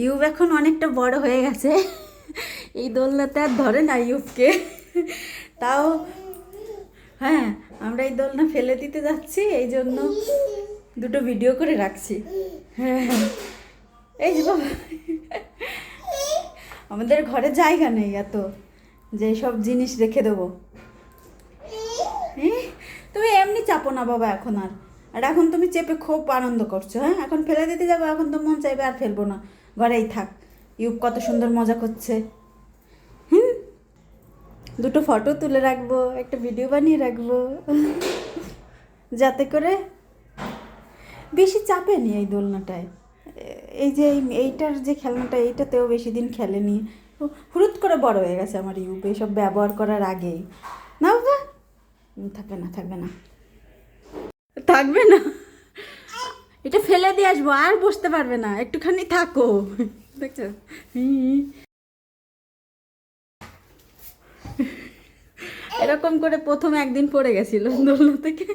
ইউব এখন অনেকটা বড় হয়ে গেছে, এই দোলনাতে আর ধরে না ইউবকে। তাও হ্যাঁ, আমরা এই দোলনা ফেলে দিতে যাচ্ছি, এই জন্য দুটো ভিডিও করে রাখছি। হ্যাঁ, এই যে বাবা, আমাদের ঘরে জায়গা নেই এত যে সব জিনিস রেখে দেবো। তুমি এমনি চাপো না বাবা এখন আর, আর এখন তুমি চেপে খুব আনন্দ করছো। হ্যাঁ, এখন ফেলে দিতে যাবো, এখন তো মন চাইবে আর ফেলবো না, ঘরেই থাক। ইউব কত সুন্দর মজা করছে। দুটো ফটো তুলে রাখবো, একটা ভিডিও বানিয়ে রাখবো, যাতে করে বেশি চাপে নি এই দোলনাটায়। এই যে এইটার যে খেলনাটা, এইটাতেও বেশি দিন খেলেনি, হুরুত করে বড় হয়ে গেছে আমার ইউব এইসব ব্যবহার করার আগেই। না বাবা, থাকবে না, থাকবে না, থাকবে না, এটা ফেলে দিয়ে আসবো, আর বসতে পারবে না, একটুখানি থাকো। দেখছো, এরকম করে প্রথম একদিন পড়ে গেছিল দোলনা থেকে।